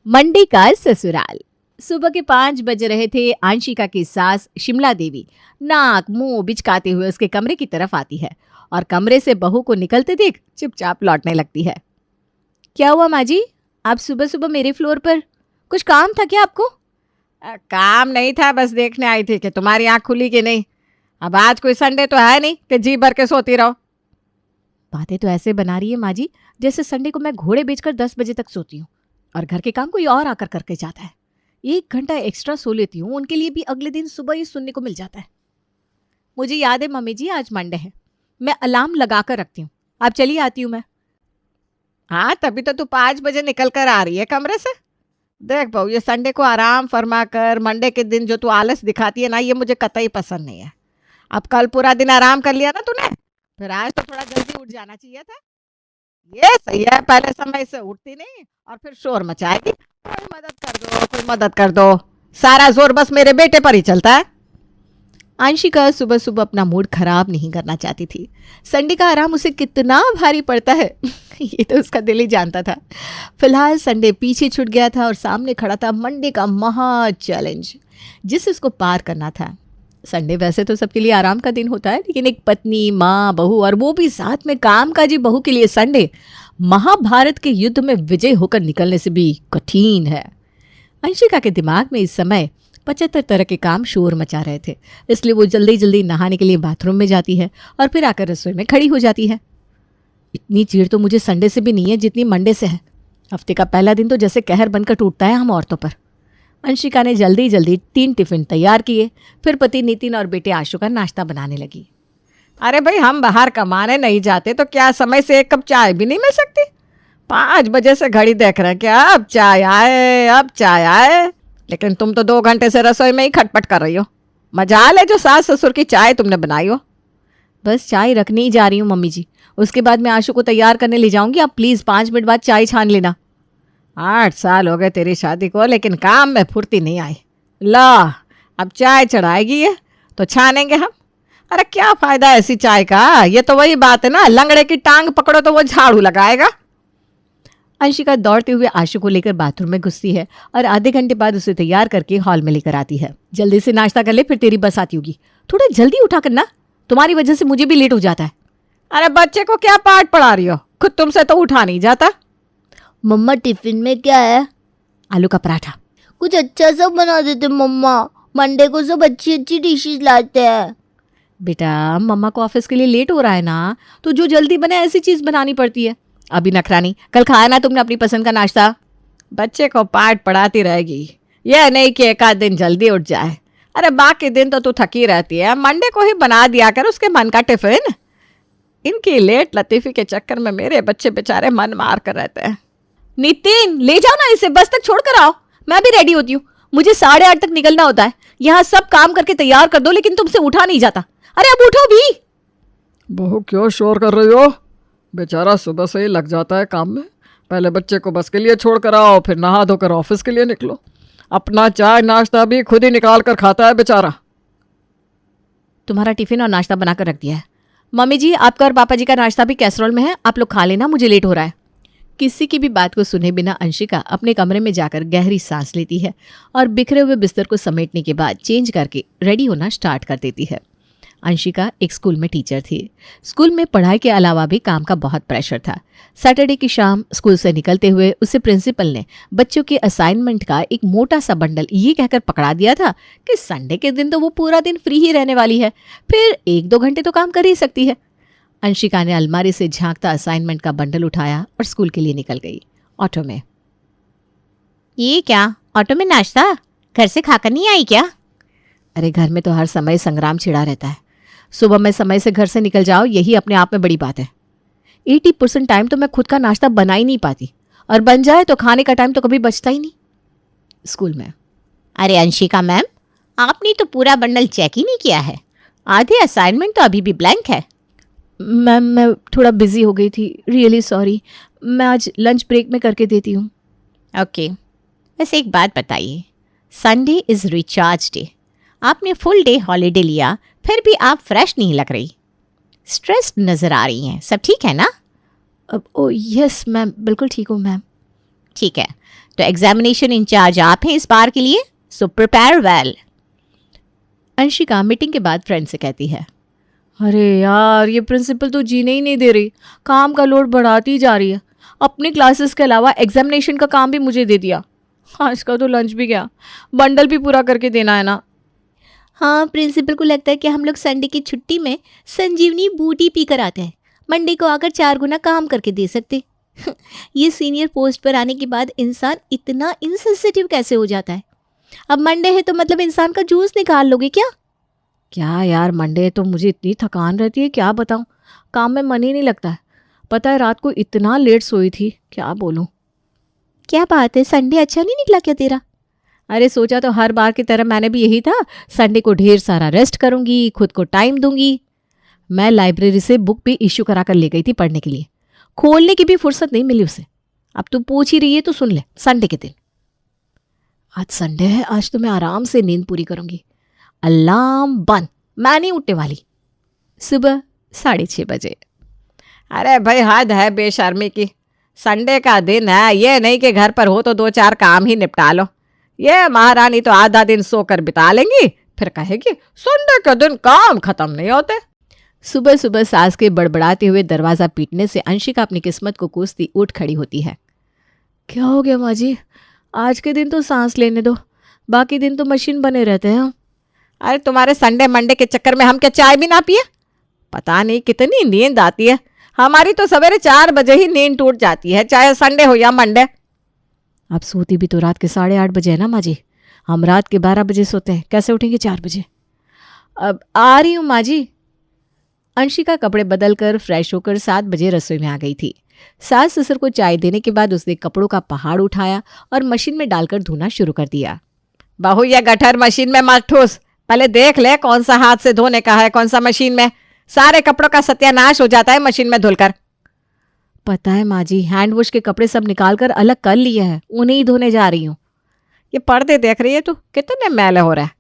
Monday का ससुराल। सुबह के 5 बज रहे थे। आंशिका की सास शिमला देवी नाक मुंह बिचकाते हुए उसके कमरे की तरफ आती है और कमरे से बहू को निकलते देख चुपचाप लौटने लगती है। क्या हुआ माँ जी, आप सुबह सुबह मेरे फ्लोर पर? कुछ काम था क्या आपको? काम नहीं था, बस देखने आई थी कि तुम्हारी आंख खुली कि नहीं। अब आज कोई संडे तो है नहीं कि जी भर के सोती रहो। बातें तो ऐसे बना रही है माँ जी जैसे संडे को मैं घोड़े बेचकर 10 बजे तक सोती हूँ और घर के काम कोई और आकर करके जाता है। 1 घंटा एक्स्ट्रा सो लेती हूँ, उनके लिए भी अगले दिन सुबह ही सुनने को मिल जाता है। मुझे याद है मम्मी जी, आज मंडे है, मैं अलार्म लगा कर रखती हूँ। आप चलिए, आती हूँ मैं। हाँ, तभी तो तू 5 बजे निकल कर आ रही है कमरे से। देख बहू, ये संडे को आराम फरमा कर मंडे के दिन जो तू आलस दिखाती है ना, ये मुझे कतई पसंद नहीं है। अब कल पूरा दिन आराम कर लिया ना तूने, फिर आज तो थोड़ा जल्दी उठ जाना चाहिए था। ये सही है, पहले समय से उठती नहीं और फिर शोर मचाएगी, कोई मदद कर दो, कोई मदद कर दो। सारा जोर बस मेरे बेटे पर ही चलता है। आंशिका सुबह सुबह अपना मूड खराब नहीं करना चाहती थी। संडे का आराम उसे कितना भारी पड़ता है ये तो उसका दिल ही जानता था। फिलहाल संडे पीछे छूट गया था और सामने खड़ा था मंडे का महा चैलेंज, जिसे उसको पार करना था। संडे वैसे तो सबके लिए आराम का दिन होता है, लेकिन एक पत्नी, माँ, बहू और वो भी साथ में कामकाजी बहू के लिए संडे महाभारत के युद्ध में विजय होकर निकलने से भी कठिन है। अंशिका के दिमाग में इस समय 75 तरह के काम शोर मचा रहे थे, इसलिए वो जल्दी जल्दी नहाने के लिए बाथरूम में जाती है और फिर आकर रसोई में खड़ी हो जाती है। इतनी चीड़ तो मुझे संडे से भी नहीं है जितनी मंडे से है। हफ्ते का पहला दिन तो जैसे कहर बनकर टूटता है हम औरतों पर। अंशिका ने जल्दी जल्दी 3 टिफिन तैयार किए, फिर पति नितिन और बेटे आशु का नाश्ता बनाने लगी। अरे भाई, हम बाहर कमाने नहीं जाते तो क्या समय से एक कप चाय भी नहीं मिल सकती? 5 बजे से घड़ी देख रहे हैं कि अब चाय आए, अब चाय आए, लेकिन तुम तो 2 घंटे से रसोई में ही खटपट कर रही हो। मजाल है जो सास ससुर की चाय तुमने बनाई हो। बस चाय रखने ही जा रही हूँ मम्मी जी, उसके बाद मैं आशु को तैयार करने ले जाऊंगी। आप प्लीज़ 5 मिनट बाद चाय छान लेना। 8 साल हो गए तेरी शादी को, लेकिन काम में फुर्ती नहीं आई। ला, अब चाय चढ़ाएगी ये तो छानेंगे हम। अरे क्या फायदा ऐसी चाय का? ये तो वही बात है ना, लंगड़े की टांग पकड़ो तो वो झाड़ू लगाएगा। अंशिका दौड़ते हुए आशु को लेकर बाथरूम में घुसती है और आधे घंटे बाद उसे तैयार करके हॉल में लेकर आती है। जल्दी से नाश्ता कर ले, फिर तेरी बस आती होगी। थोड़ा जल्दी उठा करना, तुम्हारी वजह से मुझे भी लेट हो जाता है। अरे बच्चे को क्या पाठ पढ़ा रही हो? खुद तुमसे तो उठा नहीं जाता। मम्मा टिफिन में क्या है? आलू का पराठा। कुछ अच्छा सा बना देते मम्मा, मंडे को सब अच्छी अच्छी डिशेस लाते हैं। बेटा, मम्मा को ऑफिस के लिए लेट हो रहा है ना, तो जो जल्दी बने ऐसी चीज बनानी पड़ती है। अभी नखरा नहीं, कल खाया ना तुमने अपनी पसंद का नाश्ता। बच्चे को पाठ पढ़ाती रहेगी, यह नहीं कि एक आध दिन जल्दी उठ जाए। अरे बाकी दिन तो तू थकी रहती है, मंडे को ही बना दिया कर उसके मन का टिफिन। इनकी लेट लतीफी के चक्कर में मेरे बच्चे बेचारे मन मार कर रहते हैं। नितिन, ले जाओ ना इसे, बस तक छोड़ कर आओ। मैं भी रेडी होती हूँ, मुझे 8:30 तक निकलना होता है। यहाँ सब काम करके तैयार कर दो, लेकिन तुमसे उठा नहीं जाता। अरे अब उठो भी। बहू क्यों शोर कर रही हो? बेचारा सुबह से ही लग जाता है काम में। पहले बच्चे को बस के लिए छोड़ कर आओ, फिर नहा धोकर ऑफिस के लिए निकलो। अपना चाय नाश्ता भी खुद ही निकाल कर खाता है बेचारा। तुम्हारा टिफिन और नाश्ता बनाकर रख दिया है। मम्मी जी, आपका और पापा जी का नाश्ता भी कैसरोल में है, आप लोग खा लेना, मुझे लेट हो रहा है। किसी की भी बात को सुने बिना अंशिका अपने कमरे में जाकर गहरी सांस लेती है और बिखरे हुए बिस्तर को समेटने के बाद चेंज करके रेडी होना स्टार्ट कर देती है। अंशिका एक स्कूल में टीचर थी। स्कूल में पढ़ाई के अलावा भी काम का बहुत प्रेशर था। सैटरडे की शाम स्कूल से निकलते हुए उसे प्रिंसिपल ने बच्चों के असाइनमेंट का एक मोटा सा बंडल ये कहकर पकड़ा दिया था कि संडे के दिन तो वो पूरा दिन फ्री ही रहने वाली है, फिर 1-2 घंटे तो काम कर ही सकती है। अंशिका ने अलमारी से झांकता असाइनमेंट का बंडल उठाया और स्कूल के लिए निकल गई। ऑटो में। ये क्या, ऑटो में नाश्ता? घर से खाकर नहीं आई क्या? अरे घर में तो हर समय संग्राम छिड़ा रहता है। सुबह में समय से घर से निकल जाओ, यही अपने आप में बड़ी बात है। 80% टाइम तो मैं खुद का नाश्ता बना ही नहीं पाती, और बन जाए तो खाने का टाइम तो कभी बचता ही नहीं। स्कूल में। अरे अंशिका मैम, आपने तो पूरा बंडल चेक ही नहीं किया है। आधे असाइनमेंट तो अभी भी ब्लैंक है। मैम, मैं थोड़ा बिजी हो गई थी, रियली सॉरी। मैं आज लंच ब्रेक में करके देती हूँ। ओके, बस एक बात बताइए, संडे इज़ रिचार्ज डे, आपने फुल डे हॉलीडे लिया, फिर भी आप फ्रेश नहीं लग रही, स्ट्रेस्ड नज़र आ रही हैं। सब ठीक है ना? ओ यस मैम, बिल्कुल ठीक हूँ मैम। ठीक है, तो एग्जामिनेशन इंचार्ज आप हैं इस बार के लिए, so prepare well. Anshika meeting के बाद फ्रेंड से कहती है, अरे यार ये प्रिंसिपल तो जीने ही नहीं दे रही, काम का लोड बढ़ाती जा रही है। अपनी क्लासेस के अलावा एग्जामिनेशन का काम भी मुझे दे दिया। आज का तो लंच भी गया, बंडल भी पूरा करके देना है ना। हाँ, प्रिंसिपल को लगता है कि हम लोग संडे की छुट्टी में संजीवनी बूटी पी कर आते हैं, मंडे को आकर 4 गुना काम करके दे सकते। ये सीनियर पोस्ट पर आने के बाद इंसान इतना इनसेंसिटिव कैसे हो जाता है। अब मंडे है तो मतलब इंसान का जूस निकाल लोगे क्या? क्या यार, मंडे तो मुझे इतनी थकान रहती है, क्या बताऊँ, काम में मन ही नहीं लगता है। पता है रात को इतना लेट सोई थी, क्या बोलूँ। क्या बात है, संडे अच्छा नहीं निकला क्या तेरा? अरे सोचा तो हर बार की तरह मैंने भी यही था, संडे को ढेर सारा रेस्ट करूंगी, खुद को टाइम दूंगी। मैं लाइब्रेरी से बुक भी इश्यू करा कर ले गई थी पढ़ने के लिए, खोलने की भी फुर्सत नहीं मिली उसे। अब तू पूछ ही रही है तो सुन ले, संडे के दिन, आज संडे है, आज तो मैं आराम से नींद पूरी करूंगी। अलार्म बंद, मैं नहीं उठने वाली। सुबह 6:30 बजे। अरे भाई हद है बेशर्मी की, संडे का दिन है, ये नहीं कि घर पर हो तो 2-4 काम ही निपटा लो। ये महारानी तो आधा दिन सोकर बिता लेंगी, फिर कहेगी संडे के दिन काम खत्म नहीं होते। सुबह सुबह सास के बड़बड़ाते हुए दरवाज़ा पीटने से अंशिका अपनी किस्मत को कोसती उठ खड़ी होती है। क्या हो गया माँ जी, आज के दिन तो सांस लेने दो, बाकी दिन तो मशीन बने रहते हैं हम। अरे तुम्हारे संडे मंडे के चक्कर में हम क्या चाय भी ना पिए? पता नहीं कितनी नींद आती है, हमारी तो सवेरे 4 बजे ही नींद टूट जाती है, चाहे संडे हो या मंडे। आप सोती भी तो रात के 8:30 बजे है ना माँ जी, हम रात के 12 बजे सोते हैं, कैसे उठेंगे 4 बजे? अब आ रही हूँ माँ जी। अंशिका कपड़े बदलकर फ्रेश होकर 7 बजे रसोई में आ गई थी। सास ससुर को चाय देने के बाद उसने कपड़ों का पहाड़ उठाया और मशीन में डालकर धोना शुरू कर दिया। बहू ये गठर मशीन में मत ठूस, पहले देख ले कौन सा हाथ से धोने का है कौन सा मशीन में, सारे कपड़ों का सत्यानाश हो जाता है मशीन में धुलकर। पता है माँ जी, हैंड वॉश के कपड़े सब निकाल कर अलग कर लिए हैं, उन्हें ही धोने जा रही हूँ। ये पर्दे देख रही है तू, कितने मैले हो रहा है।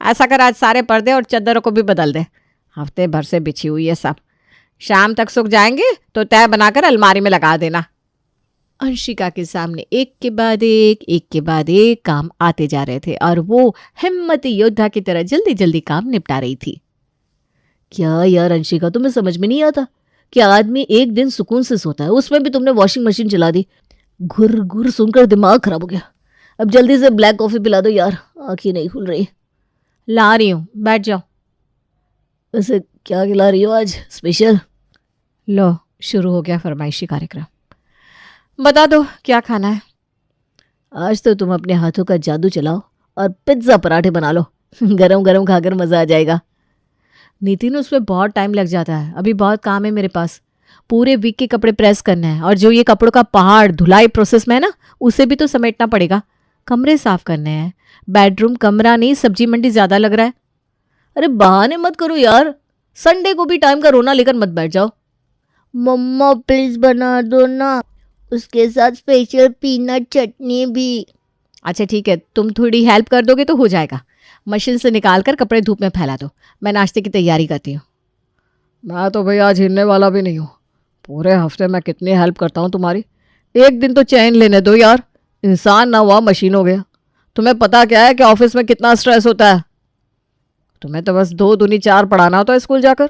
ऐसा कर आज सारे पर्दे और चादरों को भी बदल दे, हफ्ते भर से बिछी हुई है सब, शाम तक सूख जाएंगे तो तय बनाकर अलमारी में लगा देना। अंशिका के सामने एक के बाद एक काम आते जा रहे थे और वो हिम्मती योद्धा की तरह जल्दी जल्दी काम निपटा रही थी। क्या यार अंशिका, तुम्हें समझ में नहीं आता कि आदमी एक दिन सुकून से सोता है, उसमें भी तुमने वॉशिंग मशीन चला दी। घुर घुर सुनकर दिमाग खराब हो गया। अब जल्दी से ब्लैक कॉफी पिला दो यार, आंखें नहीं खुल रही। ला रही हूँ, बैठ जाओ। वैसे क्या खिला रही हो आज स्पेशल? लो शुरू हो गया फरमाइशी कार्यक्रम। बता दो क्या खाना है? आज तो तुम अपने हाथों का जादू चलाओ और पिज्ज़ा पराठे बना लो, गरम गरम खाकर मज़ा आ जाएगा। नितिन उसमें बहुत टाइम लग जाता है, अभी बहुत काम है मेरे पास, पूरे वीक के कपड़े प्रेस करने हैं और जो ये कपड़ों का पहाड़ धुलाई प्रोसेस में है ना, उसे भी तो समेटना पड़ेगा। कमरे साफ करने हैं, बेडरूम कमरा नहीं सब्जी मंडी ज़्यादा लग रहा है। अरे बहाने मत करो यार, संडे को भी टाइम का रोना लेकर मत बैठ जाओ। मम्मा प्लीज बना दो ना, उसके साथ स्पेशल पीनट चटनी भी। अच्छा ठीक है, तुम थोड़ी हेल्प कर दोगे तो हो जाएगा। मशीन से निकाल कर कपड़े धूप में फैला दो, मैं नाश्ते की तैयारी करती हूँ। मैं तो भैया आज हिलने वाला भी नहीं हूँ, पूरे हफ्ते मैं कितनी हेल्प करता हूँ तुम्हारी, एक दिन तो चैन लेने दो यार। इंसान ना हुआ मशीन हो गया। तुम्हें पता क्या है कि ऑफिस में कितना स्ट्रेस होता है। तुम्हें तो बस 2 दूनी 4 पढ़ाना होता है स्कूल जाकर।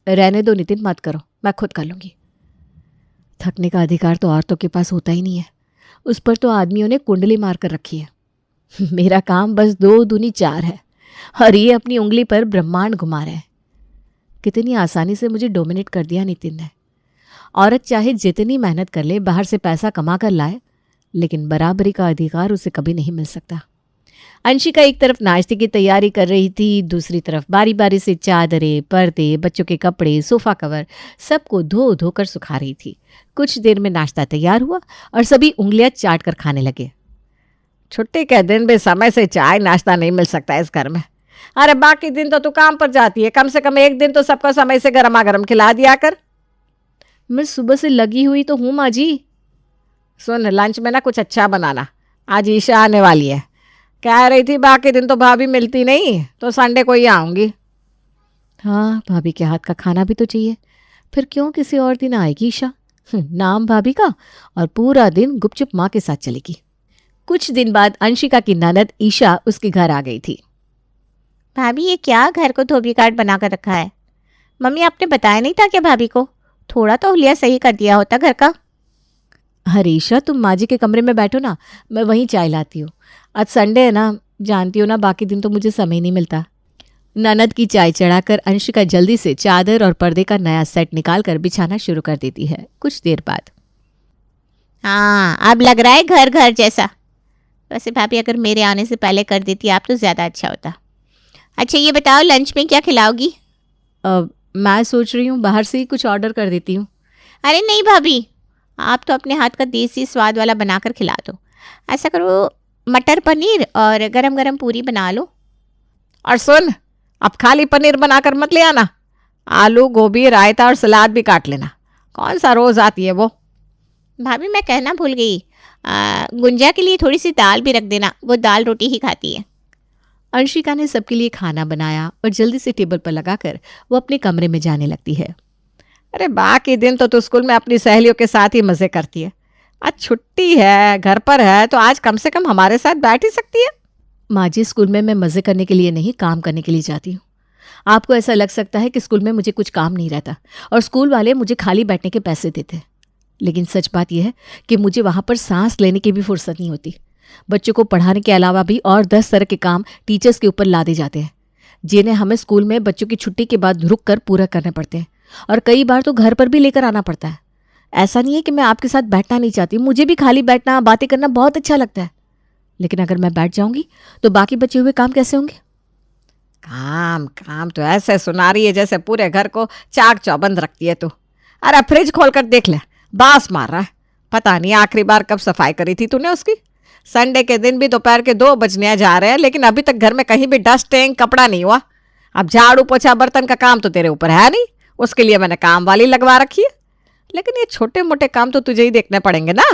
रहने दो नितिन, मत करो, मैं खुद कर लूँगी। थकने का अधिकार तो औरतों के पास होता ही नहीं है, उस पर तो आदमियों ने कुंडली मार कर रखी है। मेरा काम बस 2 दूनी 4 है और ये अपनी उंगली पर ब्रह्मांड घुमा रहे हैं। कितनी आसानी से मुझे डोमिनेट कर दिया नितिन ने। औरत चाहे जितनी मेहनत कर ले, बाहर से पैसा कमा कर लाए, लेकिन बराबरी का अधिकार उसे कभी नहीं मिल सकता। अंशिका एक तरफ नाश्ते की तैयारी कर रही थी, दूसरी तरफ बारी बारी से चादरें, पर्दे, बच्चों के कपड़े, सोफ़ा कवर सबको धो धो कर सुखा रही थी। कुछ देर में नाश्ता तैयार हुआ और सभी उंगलियां चाट कर खाने लगे। छुट्टी के दिन भी समय से चाय नाश्ता नहीं मिल सकता इस घर में। अरे बाकी दिन तो तू काम पर जाती है, कम से कम एक दिन तो सबको समय से गर्मा गर्म खिला दिया कर। मैं सुबह से लगी हुई तो हूँ माँ जी। सुन, लंच में ना कुछ अच्छा बनाना, आज ईशा आने वाली है। कह रही थी बाकी दिन तो भाभी मिलती नहीं, तो संडे को ही आऊँगी। हाँ, भाभी के हाथ का खाना भी तो चाहिए, फिर क्यों किसी और दिन आएगी ईशा। नाम भाभी का और पूरा दिन गुपचुप माँ के साथ चलेगी। कुछ दिन बाद अंशिका की ननद ईशा उसके घर आ गई थी। भाभी ये क्या घर को धोबी कार्ड बना कर रखा है? मम्मी आपने बताया नहीं था क्या भाभी को? थोड़ा तो हुलिया सही कर दिया होता घर का। अरे ईशा, तुम माँ जी के कमरे में बैठो ना, मैं वहीं चाय लाती हूँ। आज संडे है ना, जानती हो ना, बाकी दिन तो मुझे समय नहीं मिलता। ननद की चाय चढ़ाकर अंशिका जल्दी से चादर और पर्दे का नया सेट निकालकर बिछाना शुरू कर देती है। कुछ देर बाद, हाँ अब लग रहा है घर घर जैसा। वैसे भाभी अगर मेरे आने से पहले कर देती आप तो ज़्यादा अच्छा होता। अच्छा ये बताओ लंच में क्या खिलाओगी? मैं सोच रही हूँ बाहर से ही कुछ ऑर्डर कर देती हूँ। अरे नहीं भाभी, आप तो अपने हाथ का देसी स्वाद वाला बनाकर खिला दो। ऐसा करो मटर पनीर और गरम गरम पूरी बना लो। और सुन, अब खाली पनीर बनाकर मत ले आना, आलू गोभी रायता और सलाद भी काट लेना। कौन सा रोज आती है वो। भाभी मैं कहना भूल गई, गुंजा के लिए थोड़ी सी दाल भी रख देना, वो दाल रोटी ही खाती है। अंशिका ने सबके लिए खाना बनाया और जल्दी से टेबल पर लगाकर वो अपने कमरे में जाने लगती है। अरे बाकी दिन तो तू स्कूल में अपनी सहेलियों के साथ ही मजे करती है, आज छुट्टी है, घर पर है, तो आज कम से कम हमारे साथ बैठ ही सकती है। माँ जी, स्कूल में मैं मज़े करने के लिए नहीं, काम करने के लिए जाती हूँ। आपको ऐसा लग सकता है कि स्कूल में मुझे कुछ काम नहीं रहता और स्कूल वाले मुझे खाली बैठने के पैसे देते हैं, लेकिन सच बात यह है कि मुझे वहाँ पर सांस लेने की भी फुर्सत नहीं होती। बच्चों को पढ़ाने के अलावा भी और 10 तरह के काम टीचर्स के ऊपर लादे जाते हैं, जिन्हें हमें स्कूल में बच्चों की छुट्टी के बाद रुक कर पूरा करने पड़ते हैं, और कई बार तो घर पर भी लेकर आना पड़ता है। ऐसा नहीं है कि मैं आपके साथ बैठना नहीं चाहती, मुझे भी खाली बैठना, बातें करना बहुत अच्छा लगता है, लेकिन अगर मैं बैठ जाऊंगी तो बाकी बचे हुए काम कैसे होंगे? काम काम तो ऐसे सुना रही है जैसे पूरे घर को चाक चौबंद रखती है तू। अरे फ्रिज खोल कर देख ले, बास मार रहा है। पता नहीं आखिरी बार कब सफाई करी थी तूने उसकी। संडे के दिन भी दोपहर के 2 बजने जा रहे हैं, लेकिन अभी तक घर में कहीं भी डस्टिंग कपड़ा नहीं हुआ। अब झाड़ू पोछा बर्तन का काम तो तेरे ऊपर है नहीं, उसके लिए मैंने काम वाली लगवा रखी है। लेकिन ये छोटे मोटे काम तो तुझे ही देखने पड़ेंगे ना,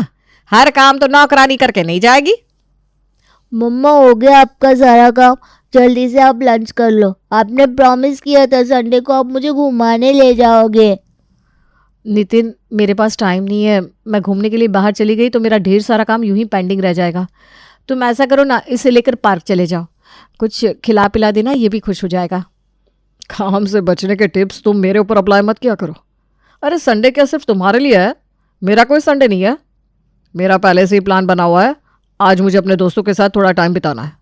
हर काम तो नौकरानी करके नहीं जाएगी। मम्मा हो गया आपका सारा काम, जल्दी से आप लंच कर लो। आपने प्रॉमिस किया था संडे को आप मुझे घुमाने ले जाओगे। नितिन, मेरे पास टाइम नहीं है, मैं घूमने के लिए बाहर चली गई तो मेरा ढेर सारा काम यूं ही पेंडिंग रह जाएगा। तुम ऐसा करो ना, इसे लेकर पार्क चले जाओ, कुछ खिला पिला देना, ये भी खुश हो जाएगा। काम से बचने के टिप्स तुम मेरे ऊपर अप्लाई मत किया करो। अरे संडे क्या सिर्फ तुम्हारे लिए है? मेरा कोई संडे नहीं है। मेरा पहले से ही प्लान बना हुआ है, आज मुझे अपने दोस्तों के साथ थोड़ा टाइम बिताना है।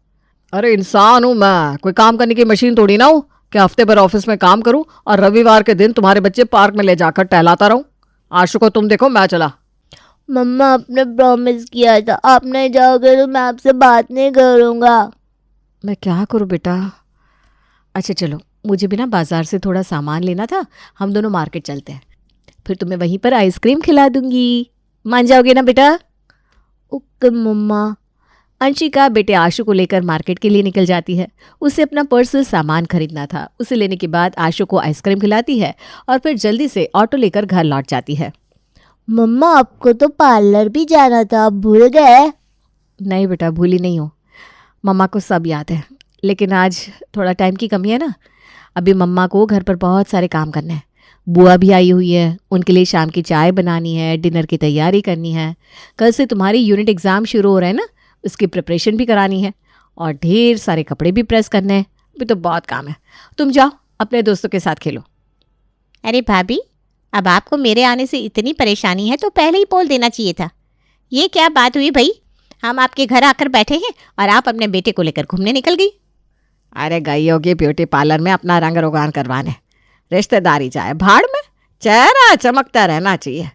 अरे इंसान हूँ मैं, कोई काम करने की मशीन थोड़ी ना हूँ कि हफ्ते भर ऑफिस में काम करूँ और रविवार के दिन तुम्हारे बच्चे पार्क में ले जाकर टहलाता रहूँ। आशु को तुम देखो, मैं चला। मम्मा आपने प्रॉमिस किया था, आप नहीं जाओगे तो मैं आपसे बात नहीं करूँगा। मैं क्या करूँ बेटा? अच्छा चलो, मुझे भी ना बाजार से थोड़ा सामान लेना था, हम दोनों मार्केट चलते हैं, फिर तुम्हें वहीं पर आइसक्रीम खिला दूंगी। मान जाओगे ना बेटा? ओके मम्मा। अंशिका बेटे आशु को लेकर मार्केट के लिए निकल जाती है। उसे अपना पर्सनल सामान खरीदना था। उसे लेने के बाद आशु को आइसक्रीम खिलाती है और फिर जल्दी से ऑटो लेकर घर लौट जाती है। मम्मा आपको तो पार्लर भी जाना था, आप भूल गए? नहीं बेटा, भूली नहीं हो, मम्मा को सब याद है, लेकिन आज थोड़ा टाइम की कमी है ना। अभी मम्मा को घर पर बहुत सारे काम करने हैं। बुआ भी आई हुई है, उनके लिए शाम की चाय बनानी है, डिनर की तैयारी करनी है, कल से तुम्हारी यूनिट एग्ज़ाम शुरू हो रहे हैं ना, उसकी प्रिपरेशन भी करानी है, और ढेर सारे कपड़े भी प्रेस करने हैं। अभी तो बहुत काम है। तुम जाओ अपने दोस्तों के साथ खेलो। अरे भाभी, अब आपको मेरे आने से इतनी परेशानी है तो पहले ही बोल देना चाहिए था। ये क्या बात हुई भाई, हम आपके घर आकर बैठे हैं और आप अपने बेटे को लेकर घूमने निकल गई। अरे गई होगी ब्यूटी पार्लर में अपना रंग रोगान करवाने, रिश्तेदारी जाए भाड़ में, चेहरा चमकता रहना चाहिए।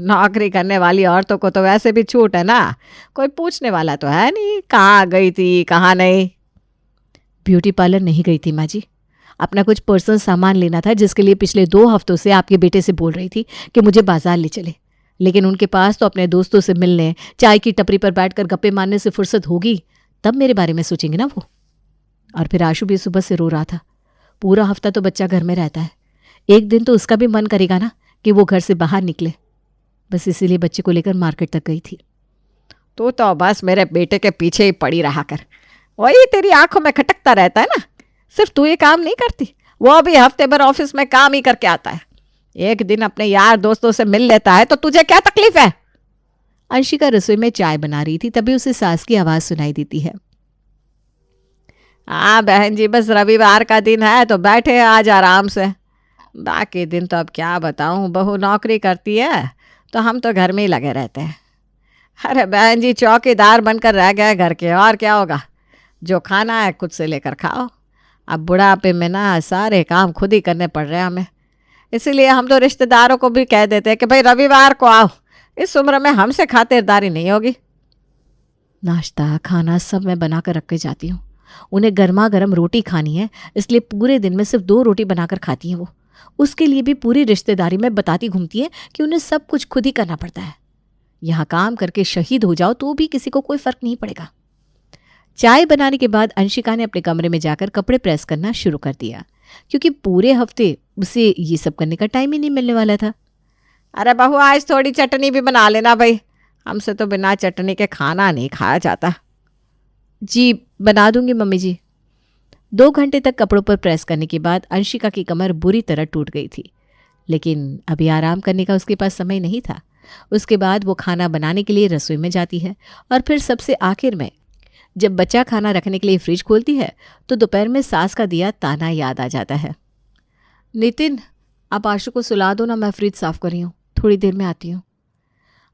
नौकरी करने वाली औरतों को तो वैसे भी छूट है ना, कोई पूछने वाला तो है नहीं कहाँ गई थी कहाँ नहीं। ब्यूटी पार्लर नहीं गई थी माँ जी, अपना कुछ पर्सनल सामान लेना था, जिसके लिए पिछले 2 हफ्तों से आपके बेटे से बोल रही थी कि मुझे बाजार ले चले, लेकिन उनके पास तो अपने दोस्तों से मिलने, चाय की टपरी पर बैठकर गप्पे मारने से फुर्सत होगी, तब मेरे बारे में सोचेंगे ना वो। और फिर आशु भी सुबह से रो रहा था। पूरा हफ्ता तो बच्चा घर में रहता है, एक दिन तो उसका भी मन करेगा ना कि वो घर से बाहर निकले। बस इसीलिए बच्चे को लेकर मार्केट तक गई थी। तो बस मेरे बेटे के पीछे ही पड़ी रहा कर, वही तेरी आंखों में खटकता रहता है ना। सिर्फ तू ये काम नहीं करती, वो भी हफ्ते भर ऑफिस में काम ही करके आता है। एक दिन अपने यार दोस्तों से मिल लेता है तो तुझे क्या तकलीफ है? अंशिका रसोई में चाय बना रही थी, तभी उसे सास की आवाज़ सुनाई देती है। हाँ बहन जी, बस रविवार का दिन है तो बैठे आज आराम से। बाकी दिन तो अब क्या बताऊँ, बहू नौकरी करती है तो हम तो घर में ही लगे रहते हैं। अरे बहन जी, चौकीदार बनकर रह गए घर के, और क्या होगा। जो खाना है खुद से लेकर खाओ। अब बुढ़ापे में ना सारे काम खुद ही करने पड़ रहे हैं हमें। इसीलिए हम तो रिश्तेदारों को भी कह देते हैं कि भाई रविवार को आओ, इस उम्र में हमसे खातिरदारी नहीं होगी। नाश्ता खाना सब मैं बना कर रख के जाती हूँ। उन्हें गर्मा गर्म रोटी खानी है, इसलिए पूरे दिन में सिर्फ 2 रोटी बनाकर खाती हैं वो। उसके लिए भी पूरी रिश्तेदारी में बताती घूमती है कि उन्हें सब कुछ खुद ही करना पड़ता है। यहाँ काम करके शहीद हो जाओ तो भी किसी को कोई फर्क नहीं पड़ेगा। चाय बनाने के बाद अंशिका ने अपने कमरे में जाकर कपड़े प्रेस करना शुरू कर दिया, क्योंकि पूरे हफ्ते उसे ये सब करने का टाइम ही नहीं मिलने वाला था। अरे बहू, आज थोड़ी चटनी भी बना लेना भाई, हमसे तो बिना चटनी के खाना नहीं खाया जाता। जी बना दूंगी मम्मी जी। 2 घंटे तक कपड़ों पर प्रेस करने के बाद अंशिका की कमर बुरी तरह टूट गई थी, लेकिन अभी आराम करने का उसके पास समय नहीं था। उसके बाद वो खाना बनाने के लिए रसोई में जाती है और फिर सबसे आखिर में जब बचा खाना रखने के लिए फ्रिज खोलती है तो दोपहर में सास का दिया ताना याद आ जाता है। नितिन, आप आशु को सुला दो ना, मैं फ्रिज साफ कर रही हूँ, थोड़ी देर में आती हूँ।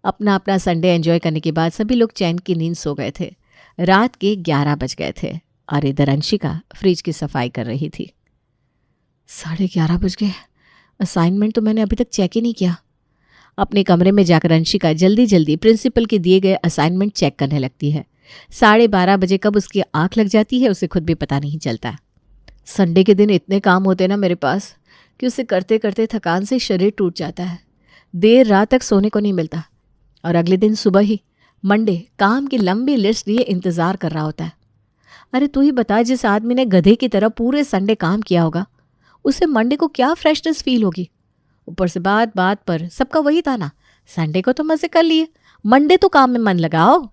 अपना अपना संडे एंजॉय करने के बाद सभी लोग चैन की नींद सो गए थे। रात के 11 बज गए थे और इधर अंशिका फ्रिज की सफाई कर रही थी। 11:30 बज गए, असाइनमेंट तो मैंने अभी तक चेक ही नहीं किया। अपने कमरे में जाकर अंशिका जल्दी जल्दी प्रिंसिपल के दिए गए असाइनमेंट चेक करने लगती है। 12:30 बजे कब उसकी आंख लग जाती है उसे खुद भी पता नहीं चलता। संडे के दिन इतने काम होते हैं ना मेरे पास कि उसे करते करते थकान से शरीर टूट जाता है। देर रात तक सोने को नहीं मिलता और अगले दिन सुबह ही मंडे काम की लंबी लिस्ट लिए इंतज़ार कर रहा होता है। अरे तू ही बता, जिस आदमी ने गधे की तरह पूरे संडे काम किया होगा उसे मंडे को क्या फ्रेशनेस फील होगी। ऊपर से बात बात पर सबका वही था ना, संडे को तो मजे कर लिए, मंडे तो काम में मन लगाओ।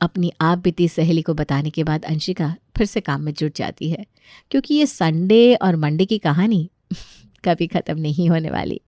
अपनी आप बीती सहेली को बताने के बाद अंशिका फिर से काम में जुट जाती है, क्योंकि ये संडे और मंडे की कहानी कभी ख़त्म नहीं होने वाली।